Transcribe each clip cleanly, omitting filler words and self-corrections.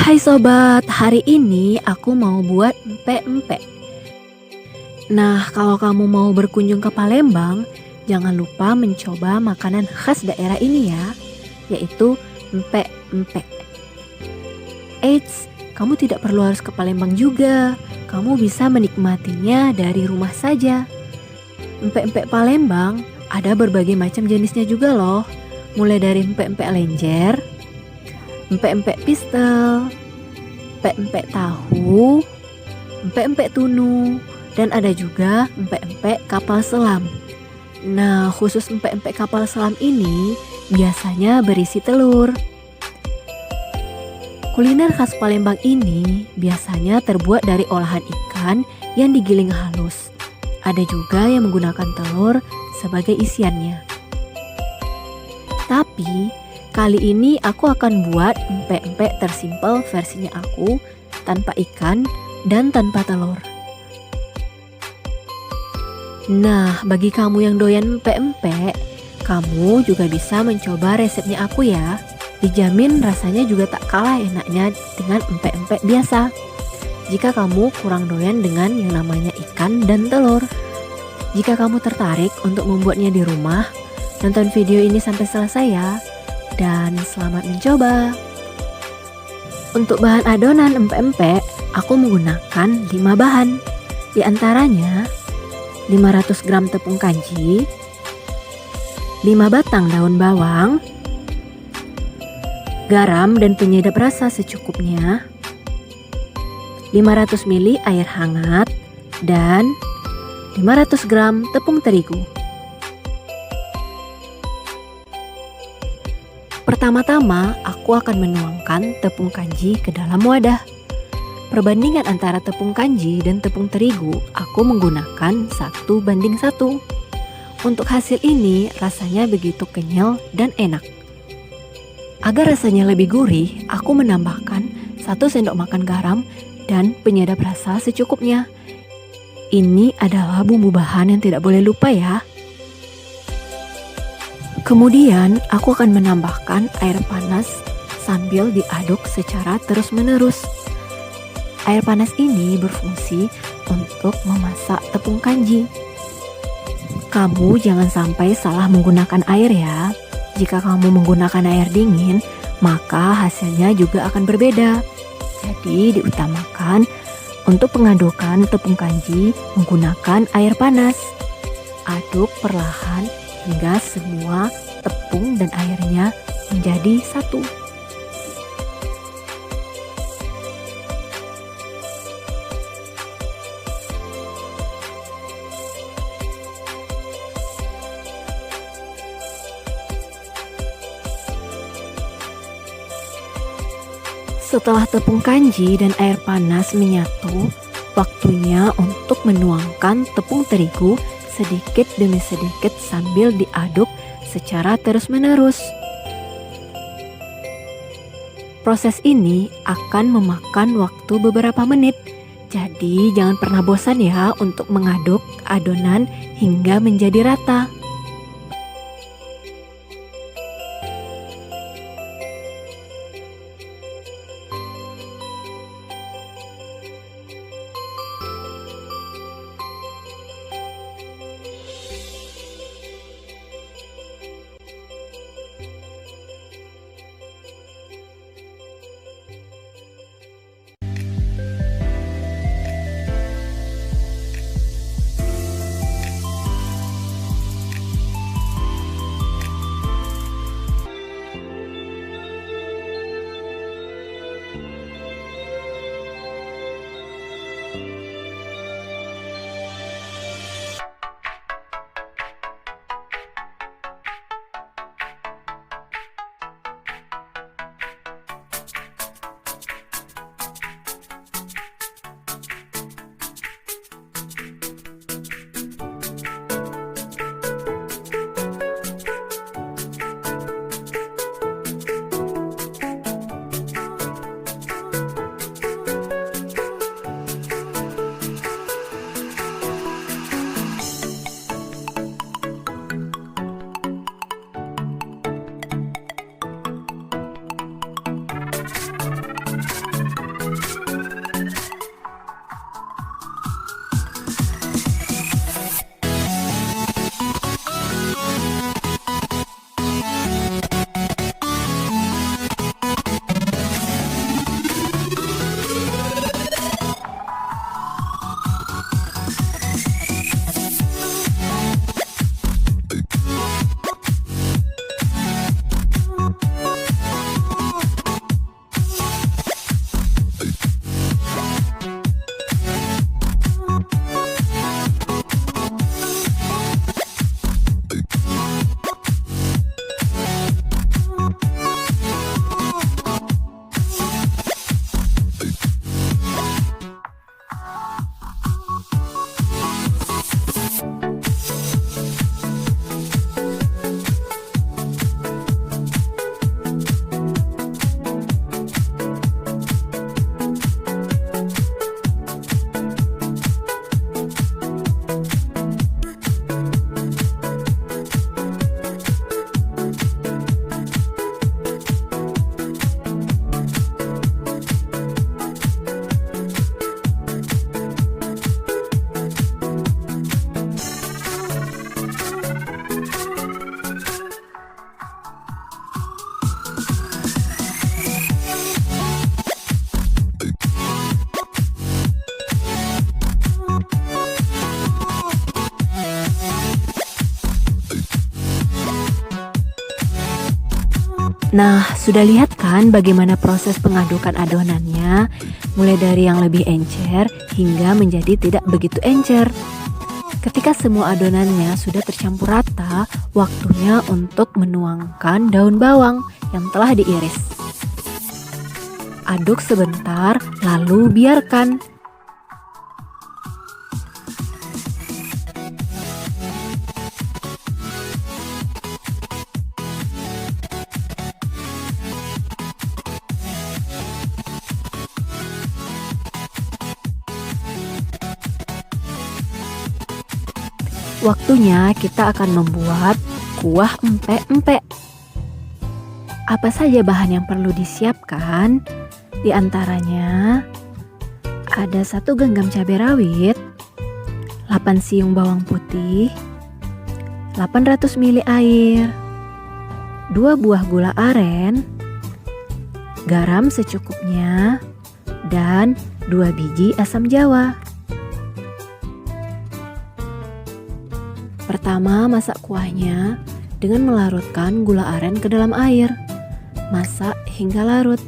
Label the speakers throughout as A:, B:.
A: Hai sobat, hari ini aku mau buat empek-empek. Nah, kalau kamu mau berkunjung ke Palembang, jangan lupa mencoba makanan khas daerah ini ya, yaitu empek-empek. Eits, kamu tidak perlu harus ke Palembang juga. Kamu bisa menikmatinya dari rumah saja. Empek-empek Palembang ada berbagai macam jenisnya juga loh. Mulai dari empek-empek lenjer, empek-empek pistel, empek-empek tahu, empek-empek tunu, dan ada juga empek-empek kapal selam. Nah, khusus empek-empek kapal selam ini biasanya berisi telur. Kuliner khas Palembang ini biasanya terbuat dari olahan ikan yang digiling halus. Ada juga yang menggunakan telur sebagai isiannya. Tapi kali ini aku akan buat empek-empek tersimpel versinya aku, tanpa ikan dan tanpa telur. Nah, bagi kamu yang doyan empek-empek, kamu juga bisa mencoba resepnya aku ya. Dijamin rasanya juga tak kalah enaknya dengan empek-empek biasa. Jika kamu kurang doyan dengan yang namanya ikan dan telur. Jika kamu tertarik untuk membuatnya di rumah, tonton video ini sampai selesai ya. Dan selamat mencoba. Untuk bahan adonan empek-empek, aku menggunakan 5 bahan. Di antaranya 500 gram tepung kanji, 5 batang daun bawang, garam dan penyedap rasa secukupnya, 500 ml air hangat, dan 500 gram tepung terigu. Pertama-tama, aku akan menuangkan tepung kanji ke dalam wadah. Perbandingan antara tepung kanji dan tepung terigu, aku menggunakan 1:1. Untuk hasil ini, rasanya begitu kenyal dan enak. Agar rasanya lebih gurih, aku menambahkan 1 sendok makan garam dan penyedap rasa secukupnya. Ini adalah bumbu bahan yang tidak boleh lupa ya. Kemudian aku akan menambahkan air panas sambil diaduk secara terus-menerus. Air panas ini berfungsi untuk memasak tepung kanji. Kamu jangan sampai salah menggunakan air ya. Jika kamu menggunakan air dingin, maka hasilnya juga akan berbeda. Jadi diutamakan untuk pengadukan tepung kanji menggunakan air panas. Aduk perlahan hingga semua tepung dan airnya menjadi satu. Setelah tepung kanji dan air panas menyatu, waktunya untuk menuangkan tepung terigu sedikit demi sedikit sambil diaduk secara terus-menerus. Proses ini akan memakan waktu beberapa menit, jadi jangan pernah bosan ya untuk mengaduk adonan hingga menjadi rata. Nah, sudah lihat kan bagaimana proses pengadukan adonannya, mulai dari yang lebih encer hingga menjadi tidak begitu encer. Ketika semua adonannya sudah tercampur rata, waktunya untuk menuangkan daun bawang yang telah diiris. Aduk sebentar, lalu biarkan. Waktunya kita akan membuat kuah empek-empek. Apa saja bahan yang perlu disiapkan? Di antaranya ada 1 genggam cabai rawit, 8 siung bawang putih, 800 ml air, 2 buah gula aren, garam secukupnya, dan 2 biji asam jawa. Pertama, masak kuahnya dengan melarutkan gula aren ke dalam air. Masak hingga larut.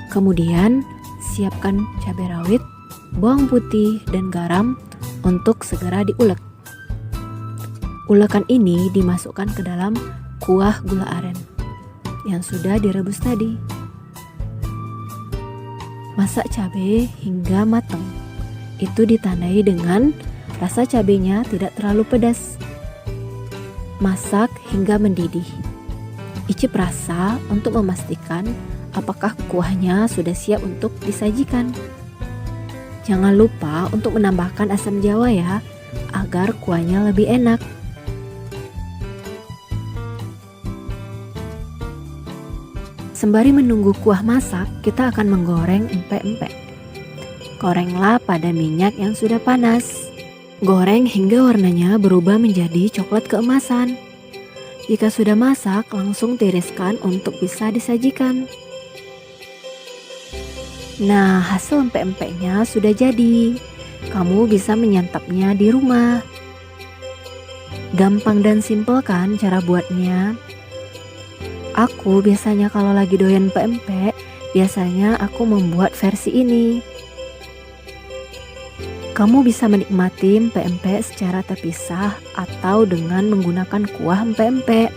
A: Kemudian, siapkan cabai rawit, bawang putih, dan garam untuk segera diulek. Ulekan ini dimasukkan ke dalam kuah gula aren yang sudah direbus tadi. Masak cabai hingga matang. Itu ditandai dengan rasa cabainya tidak terlalu pedas. Masak hingga mendidih. Icip rasa untuk memastikan apakah kuahnya sudah siap untuk disajikan. Jangan lupa untuk menambahkan asam jawa ya, agar kuahnya lebih enak. Sembari menunggu kuah masak, kita akan menggoreng empek-empek. Gorenglah pada minyak yang sudah panas. Goreng hingga warnanya berubah menjadi coklat keemasan. Jika sudah masak, langsung tiriskan untuk bisa disajikan. Nah, hasil empek-empeknya sudah jadi. Kamu bisa menyantapnya di rumah. Gampang dan simpel kan cara buatnya? Aku biasanya kalau lagi doyan empek-empek, biasanya aku membuat versi ini. Kamu bisa menikmati empek-empek secara terpisah atau dengan menggunakan kuah empek-empek.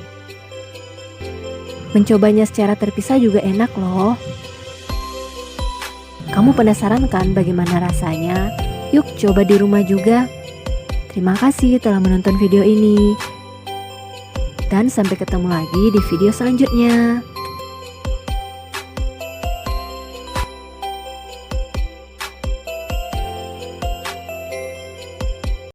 A: Mencobanya secara terpisah juga enak loh. Kamu penasaran kan bagaimana rasanya? Yuk coba di rumah juga. Terima kasih telah menonton video ini. Dan sampai ketemu lagi di video selanjutnya.